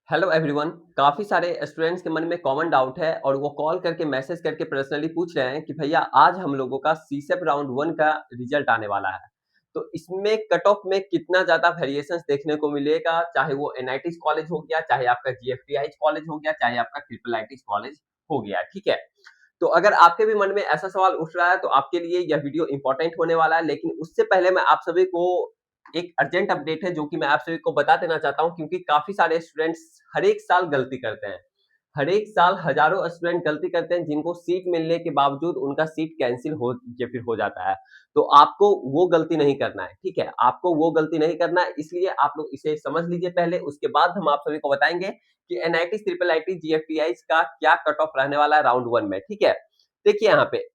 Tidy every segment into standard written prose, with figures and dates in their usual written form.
Hello everyone. काफ़ी सारे students के मन में कॉमन डाउट है और वो कॉल करके मैसेज करके पर्सनली पूछ रहे हैं कि भैया आज हम लोगों का सीसेप राउंड 1 का रिजल्ट आने वाला है। तो इसमें कट ऑफ में कितना ज़्यादा वेरिएशंस देखने को मिलेगा, चाहे वो एनआईटीज़ कॉलेज हो गया, चाहे आपका जीएफटीआईज़ कॉलेज हो गया, चाहे आपका ट्रिपल आईटीज़ कॉलेज हो गया, ठीक है? तो अगर आपके भी मन में ऐसा सवाल उठ रहा है तो आपके लिए यह वीडियो इम्पोर्टेंट होने वाला है। लेकिन उससे पहले मैं आप सभी को एक अर्जेंट अपडेट है जो कि मैं आप सभी को बता देना चाहता हूँ, क्योंकि काफ़ी सारे स्टूडेंट्स हर एक साल गलती करते हैं। हर एक साल हज़ारों स्टूडेंट गलती करते हैं जिनको सीट मिलने के बावजूद उनका सीट कैंसल हो या फिर हो जाता है। तो आपको वो गलती नहीं करना है, ठीक है? आपको वो गलती नहीं करना है, इसलिए आप लोग इसे समझ लीजिए पहले, उसके बाद हम आप सभी को बताएँगे कि एनआईटी, ट्रिपल आईटी, जीएफटीआईज़ का क्या कट ऑफ रहने वाला है राउंड 1 में, ठीक है? देखिए यहाँ पे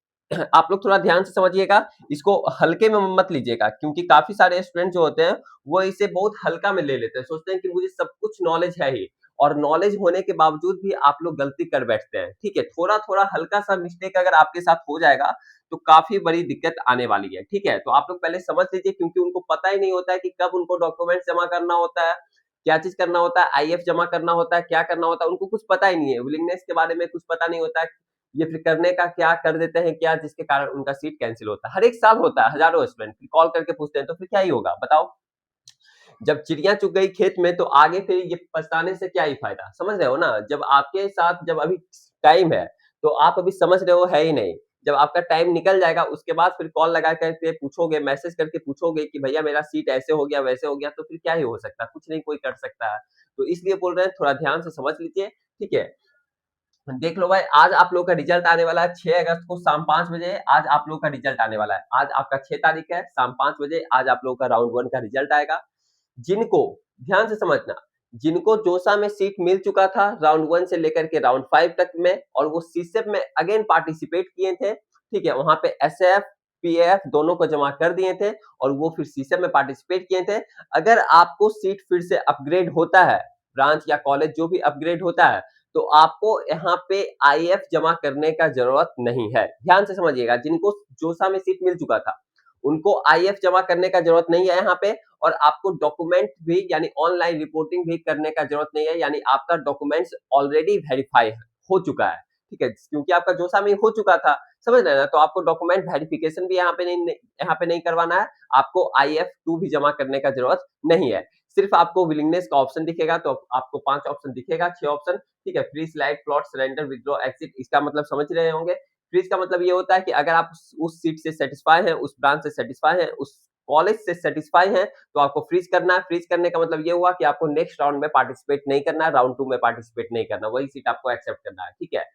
आप लोग थोड़ा ध्यान से समझिएगा, इसको हल्के में मत लीजिएगा, क्योंकि काफ़ी सारे स्टूडेंट जो होते हैं, वो इसे बहुत हल्का में ले लेते हैं। सोचते हैं कि मुझे सब कुछ नॉलेज है ही, और नॉलेज होने के बावजूद भी आप लोग गलती कर बैठते हैं, ठीक है? थोड़ा-थोड़ा हल्का-सा मिस्टेक अगर आपके साथ हो जाएगा, तो काफ़ी बड़ी दिक्कत आने वाली है, ठीक है? तो आप लोग पहले समझ लीजिए, क्योंकि उनको पता ही नहीं होता है कि कब उनको डॉक्यूमेंट्स जमा करना होता है, क्या चीज़ करना होता है, आईएफ जमा करना होता है, क्या करना होता है, उनको कुछ पता ही नहीं है। विलिंगनेस के बारे में कुछ पता नहीं होता है, ये फिर करने का क्या कर देते हैं क्या, जिसके कारण उनका सीट कैंसल होता है। हर एक साल होता है, हज़ारों स्टूडेंट कॉल करके पूछते हैं, तो फिर क्या ही होगा बताओ? जब चिड़िया चुग गई खेत में तो आगे फिर ये पछताने से क्या ही फ़ायदा, समझ रहे हो ना? जब आपके साथ जब अभी टाइम है, तो आप अभी समझ रहे हो है ही नहीं। जब आपका टाइम निकल जाएगा उसके बाद फिर कॉल लगा कर के पूछोगे, मैसेज करके पूछोगे कि भैया मेरा सीट ऐसे हो गया, वैसे हो गया, तो फिर क्या ही हो सकता है? कुछ नहीं कोई कर सकता है। तो इसलिए बोल रहे हैं थोड़ा ध्यान से समझ लीजिए, ठीक है? देख लो भाई, आज आप लोगों का रिजल्ट आने वाला है 6 अगस्त को शाम 5 बजे। आज आप लोगों का रिजल्ट आने वाला है। आज आपका 6 तारीख है, शाम 5 बजे आज आप लोगों का राउंड 1 का रिजल्ट आएगा। जिनको ध्यान से समझना, जिनको जोसा में सीट मिल चुका था राउंड 1 से लेकर के राउंड 5 तक में, और वो सीसेप में अगेन पार्टिसिपेट किए थे, ठीक है? वहाँ पे एसएफ, पीएफ दोनों को जमा कर दिए थे और वो फिर सीसेप में पार्टिसिपेट किए थे। अगर आपको सीट फिर से अपग्रेड होता है, ब्रांच या कॉलेज जो भी अपग्रेड होता है, तो आपको यहाँ पे आईएफ जमा करने का ज़रूरत नहीं है। ध्यान से समझिएगा, जिनको जोसा में सीट मिल चुका था, उनको आईएफ जमा करने का ज़रूरत नहीं है यहाँ पे, और आपको डॉक्यूमेंट भी यानी ऑनलाइन रिपोर्टिंग भी करने का ज़रूरत नहीं है, यानी आपका डॉक्यूमेंट्स ऑलरेडी वेरीफाई हो चुका है, ठीक है? क्योंकि आपका जोसा में हो चुका था, समझ रहे हैं ना? तो आपको डॉक्यूमेंट वेरिफिकेशन भी यहाँ पे नहीं करवाना है, आपको आईएफ 2 भी जमा करने का ज़रूरत नहीं है। सिर्फ आपको विलिंगनेस का ऑप्शन दिखेगा, तो आपको 5 ऑप्शन दिखेगा, 6 ऑप्शन, ठीक है? Free, slide, plot, surrender, withdraw, exit. इसका मतलब समझ रहे होंगे। फ्रीज का मतलब ये होता है कि अगर आप उस सीट से सैटिस्फाई हैं, उस ब्रांच से सैटिस्फाई हैं, उस कॉलेज से सैटिस्फाई हैं, तो आपको फ्रीज करना है। फ्रीज करने का मतलब ये हुआ कि आपको नेक्स्ट राउंड में पार्टिसिपेट नहीं करना है, राउंड 2 में पार्टिसिपेट नहीं करना, वही सीट आपको एक्सेप्ट करना है, ठीक है?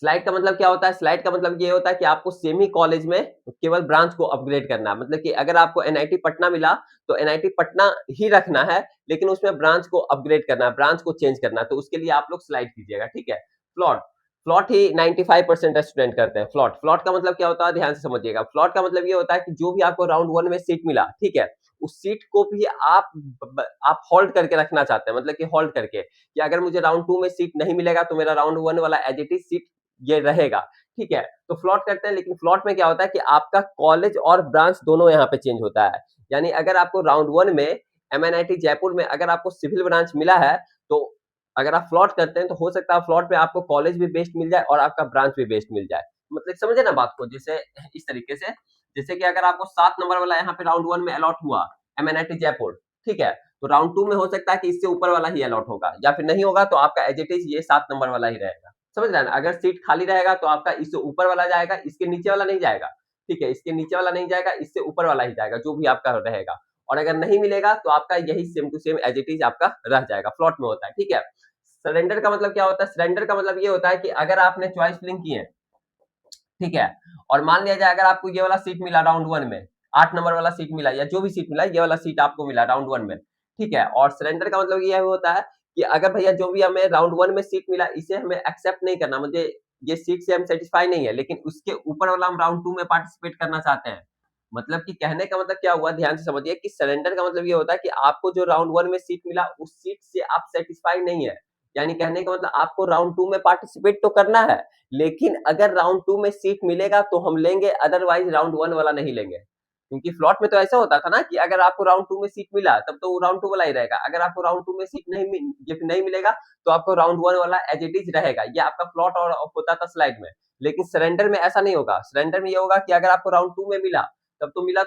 स्लाइड का मतलब क्या होता है? स्लाइड का मतलब ये होता है कि आपको सेम ही कॉलेज में केवल ब्रांच को अपग्रेड करना है। मतलब कि अगर आपको एनआईटी पटना मिला, तो एनआईटी पटना ही रखना है, लेकिन उसमें ब्रांच को अपग्रेड करना है, ब्रांच को चेंज करना है, तो उसके लिए आप लोग स्लाइड कीजिएगा, ठीक है? फ्लॉट, फ्लॉट ही 95% स्टूडेंट करते हैं। फ्लॉट, फ्लॉट का मतलब क्या होता है? ध्यान से समझिएगा। फ्लॉट का मतलब ये होता है कि जो भी आपको राउंड 1 में सीट मिला, ठीक है? उस सीट को भी आप होल्ड करके रखना चाहते हैं, मतलब कि होल्ड करके, कि अगर मुझे राउंड 2 में सीट नहीं मिलेगा, तो मेरा राउंड 1 वाला एज़ इट इज़ सीट ये रहेगा, ठीक है? तो फ्लॉट करते हैं, लेकिन फ्लॉट में क्या होता है कि आपका कॉलेज और ब्रांच दोनों यहाँ पे चेंज होता है। यानी अगर आपको राउंड 1 में एमएनआईटी जयपुर में अगर आपको सिविल ब्रांच मिला है, तो अगर आप फ्लॉट करते हैं तो हो सकता है फ्लॉट में आपको कॉलेज भी बेस्ट मिल जाए और आपका ब्रांच भी बेस्ट मिल जाए। मतलब समझे ना बात को? जैसे इस तरीके से, जैसे कि अगर आपको 7 नंबर वाला यहाँ पे राउंड 1 में अलॉट हुआ, एमएनआईटी जयपुर, ठीक है? तो राउंड 2 में हो सकता है कि इससे ऊपर वाला ही अलॉट होगा, या फिर नहीं होगा तो आपका एज़ इट इज़ ये 7 नंबर वाला ही रहेगा। समझ रहे हैं ना? अगर सीट खाली रहेगा तो आपका इससे ऊपर वाला जाएगा, इसके नीचे वाला नहीं जाएगा, ठीक है? इसके नीचे वाला नहीं जाएगा, इससे ऊपर वाला ही जाएगा, जो भी आपका रहेगा। और अगर नहीं मिलेगा तो आपका यही same to same as it is आपका रह जाएगा, फ्लॉट में होता है, ठीक है? सरेंडर का मतलब क्या होता है? सरेंडर का मतलब ये होता है कि अगर आपने चॉइस फिलिंग की है, ठीक है? और मान लिया जाए अगर आपको ये वाला सीट मिला राउंड 1 में, 8 नंबर वाला सीट मिला या जो भी सीट मिला, ये वाला सीट आपको मिला राउंड 1 में, ठीक है? और सरेंडर का मतलब ये होता है कि अगर भैया जो भी हमें राउंड 1 में सीट मिला, इसे हमें एक्सेप्ट नहीं करना, मुझे ये सीट से हम सैटिस्फाई नहीं है, लेकिन उसके ऊपर वाला हम राउंड 2 में पार्टिसिपेट करना चाहते हैं। मतलब कि कहने का मतलब क्या हुआ, ध्यान से समझिए कि सरेंडर का मतलब ये होता है कि आपको जो राउंड 1 में सीट मिला, उस सीट से आप सैटिस्फाई नहीं है। यानी कहने का मतलब आपको राउंड 2 में पार्टिसिपेट तो करना है, लेकिन अगर राउंड 2 में सीट मिलेगा तो हम लेंगे, अदरवाइज़ राउंड 1 वाला नहीं लेंगे। क्योंकि स्लॉट में तो ऐसा होता था ना कि अगर आपको राउंड 2 में सीट मिला तब तो राउंड 2 वाला ही रहेगा, अगर आपको राउंड 2 में सीट नहीं मिलेगा तो आपको राउंड 1 वाला एज इट इज रहेगा। ये आपका प्लॉट और होता था स्लाइड में। लेकिन सरेंडर में ऐसा नहीं होगा, सरेंडर में ये होगा कि अगर आपको राउंड 2 में मिला तब तो मिला,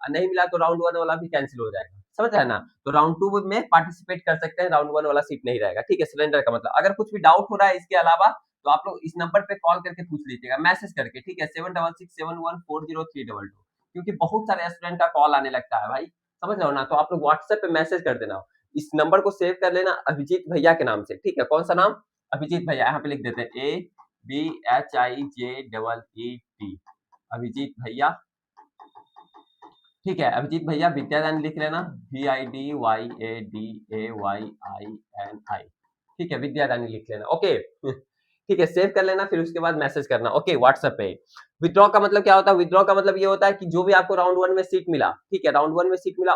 नहीं मिला तो राउंड 1 वाला भी कैंसिल हो जाएगा, समझ रहे हैं ना। तो राउंड 2 में पार्टिसिपेट कर सकते हैं, राउंड 1 वाला सीट नहीं रहेगा, ठीक है। सरेंडर का मतलब अगर कुछ भी डाउट हो रहा है इसके अलावा तो आप लोग इस नंबर पे कॉल करके पूछ लीजिएगा, मैसेज करके, ठीक है, 7667140322, क्योंकि बहुत सारे स्टूडेंट का कॉल आने लगता है भाई, समझ रहे हो ना। तो आप लोग व्हाट्सएप पे मैसेज कर देना, इस नंबर को सेव कर लेना अभिजीत भैया के नाम से, ठीक है। कौन सा नाम? अभिजीत भैया, यहाँ पे लिख देते हैं ABHIJEET, अभिजीत भैया, ठीक है। अभिजीत भैया विद्यादानी लिख लेना, VIDYADAYINI, ठीक है, विद्यादानी लिख लेना, ओके। ठीक है, सेव कर लेना, फिर उसके बाद मैसेज करना, ओके, व्हाट्सएप पे। विथड्रॉ का मतलब क्या होता है? विथड्रॉ का मतलब ये होता है कि जो भी आपको राउंड 1 में सीट मिला, ठीक है, राउंड 1 में सीट मिला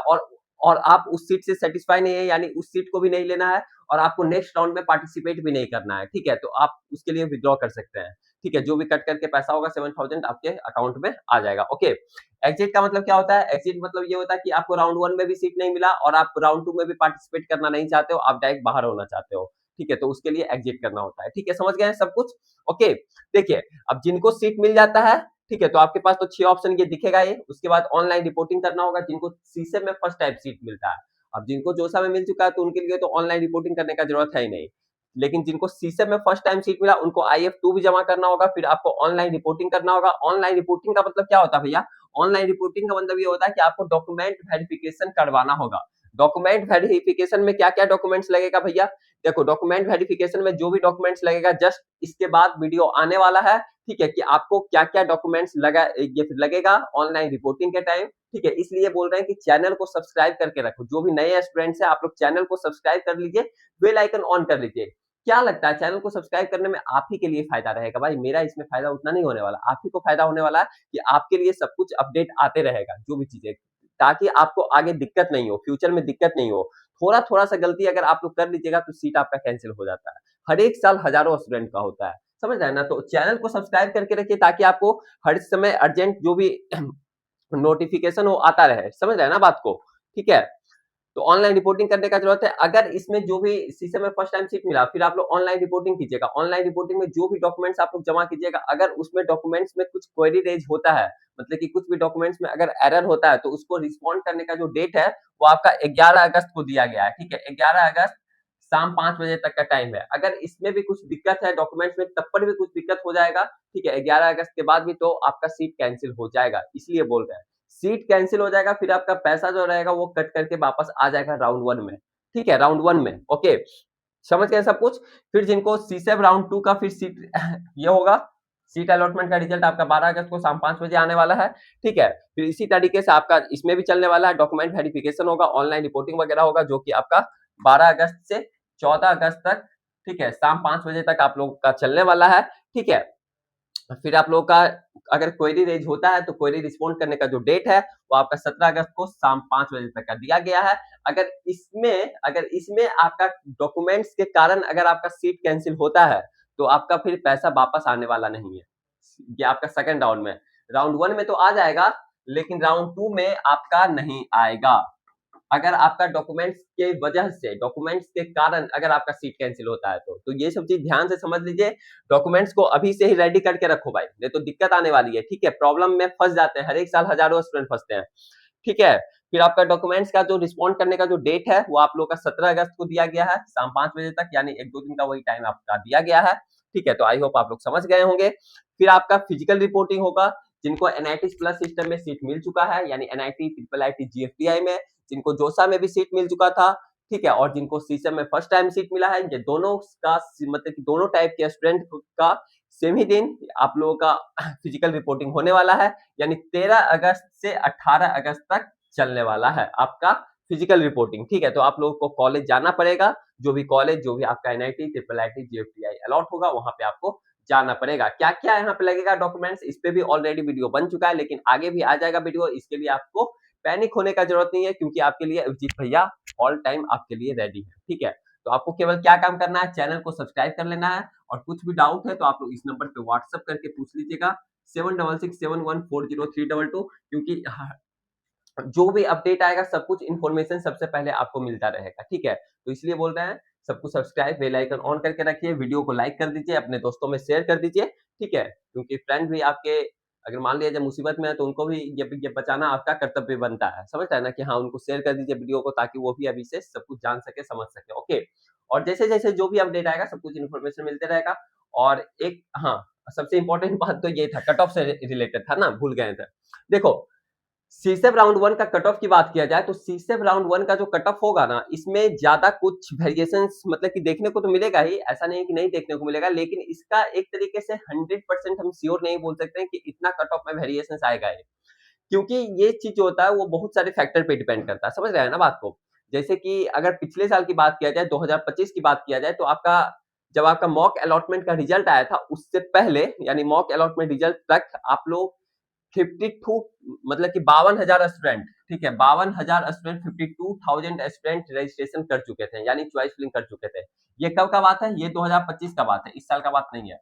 और आप उस सीट से सेटिस्फाई नहीं है, यानी उस सीट को भी नहीं लेना है और आपको नेक्स्ट राउंड में पार्टिसिपेट भी नहीं करना है, ठीक है, तो आप उसके लिए विथड्रॉ कर सकते हैं, ठीक है। जो भी कट करके पैसा होगा 7000 आपके अकाउंट में आ जाएगा, ओके। एग्जिट का मतलब क्या होता है? एग्जिट मतलब ये होता है कि आपको राउंड 1 में भी सीट नहीं मिला और आप राउंड 2 में भी पार्टिसिपेट करना नहीं चाहते हो, आप डायरेक्ट बाहर होना चाहते हो, ठीक है, तो उसके लिए एग्जिट करना होता है, ठीक है। समझ गए हैं सब कुछ? ओके। देखिए, अब जिनको सीट मिल जाता है, ठीक है, तो आपके पास तो 6 ऑप्शन ये दिखेगा ये, उसके बाद ऑनलाइन रिपोर्टिंग करना होगा, जिनको सीसे में फर्स्ट टाइम सीट मिलता है। अब जिनको जोसा में मिल चुका है तो उनके लिए तो ऑनलाइन रिपोर्टिंग करने का जरूरत है ही नहीं, लेकिन जिनको सीसे में फर्स्ट टाइम सीट मिला उनको IF2 भी जमा करना होगा, फिर आपको ऑनलाइन रिपोर्टिंग करना होगा। ऑनलाइन रिपोर्टिंग का मतलब क्या होता है भैया? ऑनलाइन रिपोर्टिंग का मतलब ये होता है कि आपको डॉक्यूमेंट वेरिफिकेशन करवाना होगा। डॉक्यूमेंट वेरिफिकेशन में क्या-क्या डॉक्यूमेंट्स लगेगा भैया? देखो, डॉक्यूमेंट वेरिफिकेशन में जो भी डॉक्यूमेंट्स लगेगा, जस्ट इसके बाद वीडियो आने वाला है, ठीक है, कि आपको क्या-क्या डॉक्यूमेंट्स ये फिर लगेगा ऑनलाइन रिपोर्टिंग के टाइम, ठीक है। इसलिए बोल रहे हैं कि चैनल को सब्सक्राइब करके रखो। जो भी नए स्टूडेंट्स हैं, आप लोग चैनल को सब्सक्राइब कर लीजिए, बेल आइकन ऑन कर लीजिए। क्या लगता है चैनल को सब्सक्राइब करने में आप ही के लिए फायदा रहेगा भाई, मेरा इसमें फायदा उतना नहीं होने वाला, आप ही को फायदा होने वाला है कि आपके लिए सब कुछ अपडेट आते रहेगा, जो भी चीजें, ताकि आपको आगे दिक्कत नहीं हो, फ्यूचर में दिक्कत नहीं हो। थोड़ा-थोड़ा सा गलती अगर आप लोग कर लीजिएगा तो सीट आपका कैंसिल हो जाता है। हर एक साल हजारों स्टूडेंट का होता है, समझ रहे हैं ना। तो चैनल को सब्सक्राइब करके रखिए ताकि आपको हर समय अर्जेंट जो भी नोटिफिकेशन हो आता रहे, समझ रहे हैं ना बात को, ठीक है। तो ऑनलाइन रिपोर्टिंग करने का जरूरत है। अगर इसमें जो भी सीसे में फर्स्ट टाइम सीट मिला, फिर आप लोग ऑनलाइन रिपोर्टिंग कीजिएगा। ऑनलाइन रिपोर्टिंग में जो भी डॉक्यूमेंट्स आप लोग जमा कीजिएगा, अगर उसमें डॉक्यूमेंट्स में कुछ क्वेरी रेज होता है, मतलब कि कुछ भी डॉक्यूमेंट्स में अगर एरर होता है, तो उसको रिस्पॉन्ड करने का जो डेट है वो आपका 11 अगस्त को दिया गया है, ठीक है। 11 अगस्त शाम 5 बजे तक का टाइम है। अगर इसमें भी कुछ दिक्कत है डॉक्यूमेंट्स में, तब पर भी कुछ दिक्कत हो जाएगा, ठीक है, 11 अगस्त के बाद भी तो आपका सीट कैंसिल हो जाएगा, इसलिए बोल रहे हैं। सीट कैंसिल हो जाएगा, फिर आपका पैसा जो रहेगा वो कट करके वापस आ जाएगा राउंड 1 में, ठीक है, राउंड 1 में, ओके। समझ गए सब कुछ? फिर जिनको सीसेब राउंड 2 का फिर सीट ये होगा, सीट अलॉटमेंट का रिजल्ट आपका 12 अगस्त को शाम 5 बजे आने वाला है, ठीक है। फिर इसी तरीके से आपका इसमें भी चलने वाला है, डॉक्यूमेंट वेरिफिकेशन होगा, ऑनलाइन रिपोर्टिंग वगैरह होगा, जो कि आपका 12 अगस्त से 14 अगस्त तक, ठीक है, शाम 5 बजे तक आप लोगों का चलने वाला है, ठीक है। फिर आप लोगों का अगर क्वेरी रेज होता है तो क्वेरी रिस्पॉन्ड करने का जो डेट है वो आपका 17 अगस्त को शाम 5 बजे तक का दिया गया है। अगर इसमें आपका डॉक्यूमेंट्स के कारण अगर आपका सीट कैंसिल होता है तो आपका फिर पैसा वापस आने वाला नहीं है। ये आपका सेकंड राउंड में, राउंड 1 में तो आ जाएगा, लेकिन राउंड 2 में आपका नहीं आएगा। अगर आपका डॉक्यूमेंट्स के कारण अगर आपका सीट कैंसिल होता है तो ये सब चीज ध्यान से समझ लीजिए। डॉक्यूमेंट्स को अभी से ही रेडी करके रखो भाई, नहीं तो दिक्कत आने वाली है, ठीक है। प्रॉब्लम में फंस जाते हैं, हर एक साल हजारों स्टूडेंट फंसते हैं, ठीक है। फिर आपका डॉक्यूमेंट्स का जो रिस्पॉन्ड करने का जो डेट है वो आप लोग का 17 अगस्त को दिया गया है शाम 5 बजे तक, यानी 1-2 दिन का वही टाइम आपका दिया गया है, ठीक है। तो आई होप आप लोग समझ गए होंगे। फिर आपका फिजिकल रिपोर्टिंग होगा, जिनको NIT प्लस सिस्टम में सीट मिल चुका है, यानी NIT, IIIT, GFTI में, जिनको जोसा में भी सीट मिल चुका था, ठीक है, और जिनको सीसम में फर्स्ट टाइम सीट मिला है, ये दोनों का मतलब कि दोनों टाइप के स्टूडेंट का सेम ही दिन आप लोगों का फिजिकल रिपोर्टिंग होने वाला है, यानी 13 अगस्त से 18 अगस्त तक चलने वाला है आपका फिजिकल रिपोर्टिंग, ठीक है। तो आप लोगों को कॉलेज जाना पड़ेगा, जो भी कॉलेज, जो भी आपका NIT, IIIT, GFTI अलॉट होगा, वहां पे आपको जाना पड़ेगा। क्या क्या यहाँ पे लगेगा डॉक्यूमेंट्स, इस पे भी ऑलरेडी वीडियो बन चुका है, लेकिन आगे भी आ जाएगा वीडियो, इसके लिए आपको पैनिक होने का जरूरत नहीं है, क्योंकि आपके लिए अभिजीत भैया ऑल टाइम आपके लिए रेडी है, ठीक है। तो आपको केवल क्या काम करना है, चैनल को सब्सक्राइब कर लेना है, और कुछ भी डाउट है तो आप लोग इस नंबर पे व्हाट्सएप करके पूछ लीजिएगा, 7667140322, क्योंकि जो भी अपडेट आएगा सब कुछ इन्फॉर्मेशन सबसे पहले आपको मिलता रहेगा, ठीक है? तो इसलिए बोल रहे हैं सब कुछ सब्सक्राइब, बेल आइकन ऑन करके रखिए, वीडियो को लाइक कर दीजिए, अपने दोस्तों में शेयर कर दीजिए, ठीक है? क्योंकि फ्रेंड भी आपके अगर मान लिया जाए मुसीबत में है तो उनको भी ये बचाना आपका कर्तव्य बनता है, समझ रहे हैं ना? कि हाँ, उनको शेयर कर दीजिए वीडियो को ताकि वो भी अभी से सब कुछ जान सके, समझ सके, ओके? और जैसे-जैसे जो भी अपडेट आएगा सब कुछ इन्फॉर्मेशन मिलते रहेगा और एक हाँ, सबसे इम्पोर्टेंट बात तो ये था कट ऑफ से रिलेटेड था ना, भूल गए थे। देखो सीसेप राउंड 1 का कट ऑफ की बात किया जाए तो सीसेप राउंड 1 का जो कट ऑफ होगा ना, इसमें ज़्यादा कुछ वेरिएशंस मतलब कि देखने को तो मिलेगा ही, ऐसा नहीं है कि नहीं देखने को मिलेगा, लेकिन इसका एक तरीके से 100% हम श्योर नहीं बोल सकते हैं कि इतना कट ऑफ में वेरिएशंस आएगा ही। क्योंकि ये चीज़ जो होता है वो बहुत सारे फैक्टर पे डिपेंड करता है, समझ रहे हैं ना बात को? जैसे कि अगर पिछले साल की बात किया जाए 2025 की बात किया जाए तो आपका जब आपका मॉक अलॉटमेंट का रिजल्ट आया था उससे पहले यानी मॉक अलॉटमेंट रिजल्ट तक आप लोग 52 मतलब कि 52,000 स्टूडेंट, ठीक है? 52,000 स्टूडेंट 52,000 स्टूडेंट रजिस्ट्रेशन कर चुके थे, यानी चॉइस फिलिंग कर चुके थे। ये कब का बात है? ये 2025 का बात है, इस साल का बात नहीं है।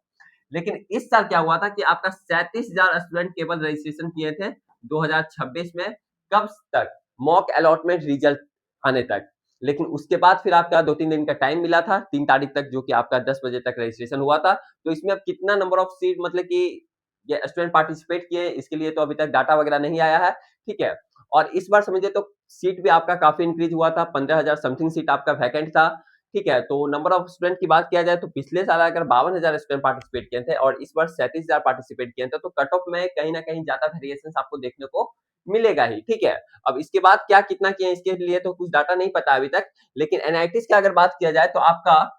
लेकिन इस साल क्या हुआ था कि आपका 37,000 स्टूडेंट केवल रजिस्ट्रेशन किए थे 2026 में, कब तक? मॉक अलॉटमेंट रिजल्ट आने तक। लेकिन उसके बाद फिर आपका 2-3 दिन का टाइम मिला था, 3 तारीख तक जो कि आपका 10 बजे तक रजिस्ट्रेशन हुआ था। तो इसमें अब कितना नंबर ऑफ सीट मतलब कि ये स्टूडेंट पार्टिसिपेट किए, इसके लिए तो अभी तक डाटा वगैरह नहीं आया है, ठीक है? और इस बार समझिए तो सीट भी आपका काफ़ी इंक्रीज़ हुआ था, 15,000 समथिंग सीट आपका वैकेंट था, ठीक है? तो नंबर ऑफ स्टूडेंट की बात किया जाए तो पिछले साल अगर 52,000 स्टूडेंट पार्टिसिपेट किए थे और इस बार 37,000 पार्टिसिपेट किए थे, तो कट ऑफ में कहीं न कहीं ज़्यादा वेरिएशंस आपको देखने को मिलेगा ही, ठीक है? अब इसके बाद क्या कितना किए इसके लिए तो कुछ डाटा नहीं पता अभी तक, लेकिन एनआईटीज़ की अगर बात किया जाए तो आपका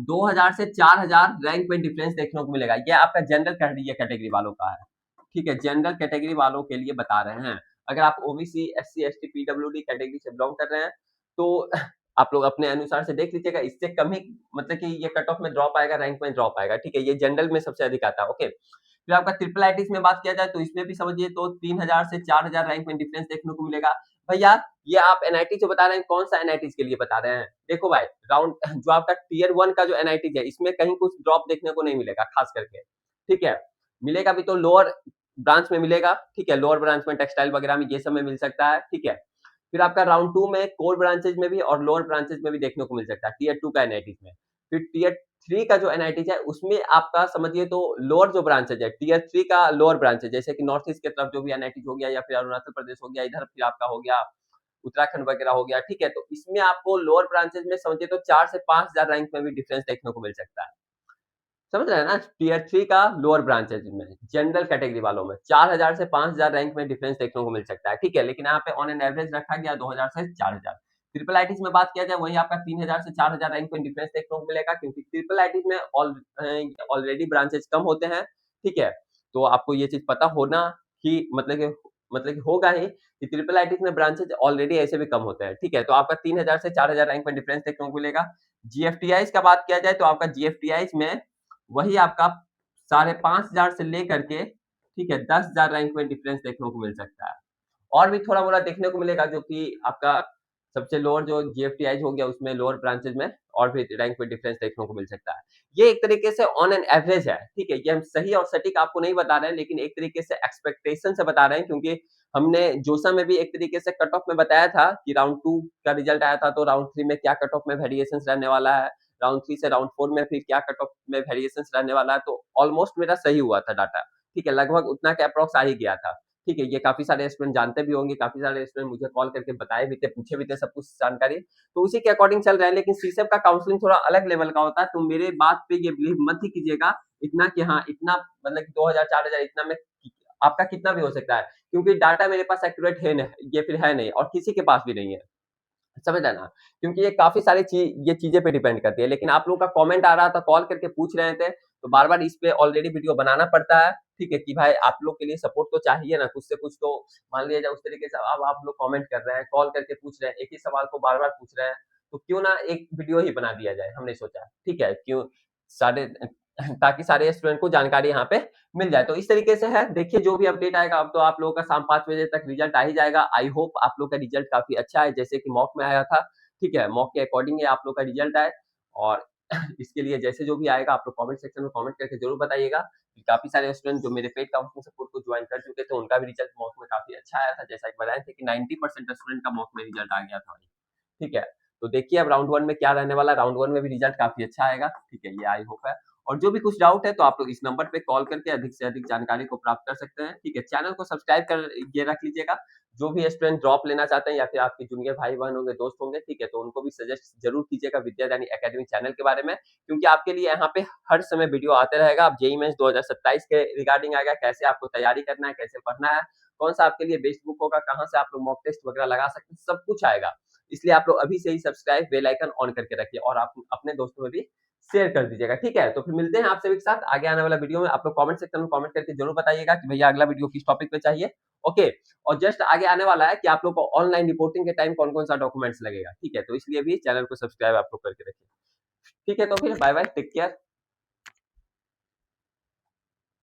2000 से 4000 रैंक में डिफरेंस देखने को मिलेगा। ये आपका जनरल कैटेगरी वालों का है, ठीक है? जनरल कैटेगरी वालों के लिए बता रहे हैं। अगर आप OBC, SC, ST, PWD category से बिलॉन्ग कर रहे हैं, तो आप लोग अपने अनुसार से देख लीजिएगा। इससे कम ही मतलब कि ये कट ऑफ में ड्रॉप आएगा, रैंक में ड्रॉप आएगा, ठीक है? ये जनरल में सबसे अधिक आता है, ओके? फिर आपका ट्रिपल आईटीज़ में बात किया जाए तो इसमें भी समझिए तो 3000 से 4000 रैंक में डिफरेंस देखने को मिलेगा। भैया ये आप एनआईटी जो बता रहे हैं, कौन-सा एनआईटीज़ के लिए बता रहे हैं? देखो भाई, राउंड जो आपका टियर 1 का जो एनआईटीज़ है, इसमें कहीं कुछ ड्रॉप देखने को नहीं मिलेगा खास करके, ठीक है? मिलेगा भी तो लोअर ब्रांच में मिलेगा, ठीक है? लोअर ब्रांच में टेक्सटाइल वगैरह में ये सब में मिल सकता है, ठीक है? फिर आपका राउंड 2 में कोर ब्रांचेज़ में भी और लोअर ब्रांचेज़ में भी देखने को मिल सकता है, टियर 2 का एनआईटीज़ में। फिर टियर 3 का जो एनआईटीज़ है, उसमें आपका समझिए तो लोअर जो ब्रांचेज़ है, टियर 3 का लोअर ब्रांच है, जैसे कि नॉर्थ ईस्ट की तरफ जो भी एनआईटीज़ हो गया या फिर अरुणाचल प्रदेश हो गया, इधर फिर आपका हो गया उत्तराखंड वगैरह हो गया, ठीक है? तो इसमें आपको लोअर ब्रांचेज़ में समझिए तो 4 से 5,000 रैंक में भी डिफरेंस देखने को मिल सकता है। समझ रहे हैं ना? टियर 3 का लोअर ब्रांचेज़ में, जनरल कैटेगरी वालों में 4000 से 5000 रैंक में डिफरेंस देखने को मिल सकता है, ठीक है? लेकिन यहाँ पे ऑन एन एवरेज रखा गया 2000 से 4000। ट्रिपल आईटीज़ में बात किया जाए वही आपका 3000 से 4000 रैंक में डिफरेंस देखने को मिलेगा क्योंकि ट्रिपल आईटीज़ में ऑलरेडी ब्रांचेज़ कम होते हैं, ठीक है? तो आपको ये चीज़ पता होना ही मतलब कि होगा ही कि ट्रिपल आईटीज़ में ब्रांचेज़ ऑलरेडी ऐसे भी कम होते हैं, ठीक है? तो आपका 3000 से 4000 रैंक में डिफरेंस देखने को मिलेगा। जीएफटीआईज़ का बात किया जाए तो आपका जीएफटीआईज़ में वही आपका 5,500 से लेकर के ठीक है 10,000 रैंक में डिफरेंस देखने को मिल सकता है। और भी थोड़ा-मोड़ा देखने को मिलेगा जो कि आपका सबसे लोअर जो जीएफटीआईज़ हो गया उसमें लोअर ब्रांचेज़ में और भी रैंक में डिफरेंस देखने को मिल सकता है। ये एक तरीके से ऑन एन एवरेज है, ठीक है? ये हम सही और सटीक आपको नहीं बता रहे हैं लेकिन एक तरीके से एक्सपेक्टेशन से बता रहे हैं क्योंकि हमने जोसा में भी एक तरीके से कट ऑफ में बताया था कि राउंड 2 का रिजल्ट आया था तो राउंड 3 में क्या कट ऑफ में वेरिएशंस रहने वाला है। राउंड 3 से राउंड 4 में फिर क्या कट ऑफ में वेरिएशंस रहने वाला है, तो ऑलमोस्ट मेरा सही हुआ था डाटा, ठीक है? लगभग उतना का एप्रॉक्स आ ही गया था, ठीक है? ये काफ़ी सारे स्टूडेंट जानते भी होंगे, काफ़ी सारे स्टूडेंट मुझे कॉल करके बताए भी थे, पूछे भी थे सब कुछ जानकारी, तो उसी के अकॉर्डिंग चल रहा है। लेकिन सीसेप का काउंसलिंग थोड़ा अलग लेवल का होता है, तो मेरे बात पे ये बिलीव मत ही कीजिएगा इतना कि हाँ, इतना मतलब कि 2000 4000 इतना में आपका कितना भी हो सकता है, क्योंकि डाटा मेरे पास एक्यूरेट है न ये फिर है नहीं और किसी के पास भी नहीं है। समझ रहे हैं ना? क्योंकि ये काफ़ी सारी ये चीज़ें पे डिपेंड करती है। लेकिन आप लोगों का कमेंट आ रहा था, कॉल करके पूछ रहे थे, तो बार-बार इस पे ऑलरेडी वीडियो बनाना पड़ता है, ठीक है? कि भाई आप लोग के लिए सपोर्ट तो चाहिए ना, कुछ से कुछ तो मान लिया जाए उस तरीके से अब आप लोग कमेंट कर रहे हैं, कॉल करके पूछ रहे हैं, एक ही सवाल को बार-बार पूछ रहे हैं, तो क्यों ना एक वीडियो ही बना दिया जाए, हमने सोचा, ठीक है? क्यों सारे ताकि सारे स्टूडेंट को जानकारी यहाँ पे मिल जाए। तो इस तरीके से है, देखिए जो भी अपडेट आएगा अब तो आप लोगों का शाम 5 बजे तक रिजल्ट आ ही जाएगा। आई होप आप लोग का रिजल्ट काफ़ी अच्छा है, जैसे कि मॉक में आया था। ठीक है, मॉक के अकॉर्डिंग ही आप लोग का रिजल्ट आए और इसके लिए जैसे जो भी आएगा आप लोग कमेंट सेक्शन में कमेंट करके जरूर बताइएगा। काफ़ी सारे स्टूडेंट जो मेरे पेड काउंसलिंग सपोर्ट को ज्वाइन कर चुके थे, उनका भी रिजल्ट मॉक में काफ़ी अच्छा आया था। जैसा कि बताए थे कि 90% स्टूडेंट का मॉक में रिजल्ट आ गया था भाई, ठीक है? तो देखिए अब राउंड 1 में क्या रहने वाला है, राउंड 1 में भी रिजल्ट काफ़ी अच्छा आएगा, ठीक है? ये आई होप है। और जो भी कुछ डाउट है तो आप लोग इस नंबर पे कॉल करके अधिक से अधिक जानकारी को प्राप्त कर सकते हैं, ठीक है? चैनल को सब्सक्राइब कर ये रख लीजिएगा। जो भी स्टूडेंट ड्रॉप लेना चाहते हैं या फिर आपके जूनियर भाई-बहन होंगे, दोस्त होंगे, ठीक है? तो उनको भी सजेस्ट ज़रूर कीजिएगा विद्यादानी अकेडमी चैनल के बारे में, क्योंकि आपके लिए यहाँ पे हर समय वीडियो आते रहेगा। अब जेईई मेंस 2027 के रिगार्डिंग आएगा, कैसे आपको तैयारी करना है, कैसे पढ़ना है, कौन-सा आपके लिए बेस्ट बुक होगा, कहाँ से आप लोग मॉक टेस्ट वगैरह लगा सकते हैं, सब कुछ आएगा। इसलिए आप लोग अभी से ही सब्सक्राइब, बेल आइकन ऑन करके रखिए और आप अपने दोस्तों में भी शेयर कर दीजिएगा, ठीक है? तो फिर मिलते हैं आप सभी के साथ आगे आने वाला वीडियो में। आप लोग कमेंट सेक्शन में कमेंट करके ज़रूर बताइएगा कि भैया अगला वीडियो किस टॉपिक पे चाहिए, ओके? और जस्ट आगे आने वाला है कि आप लोग को ऑनलाइन रिपोर्टिंग के टाइम कौन-कौन सा डॉक्यूमेंट्स लगेगा, ठीक है? तो इसलिए भी चैनल को सब्सक्राइब आप लोग करके रखिए। ठीक है, तो फिर बाय बाय, टेक केयर।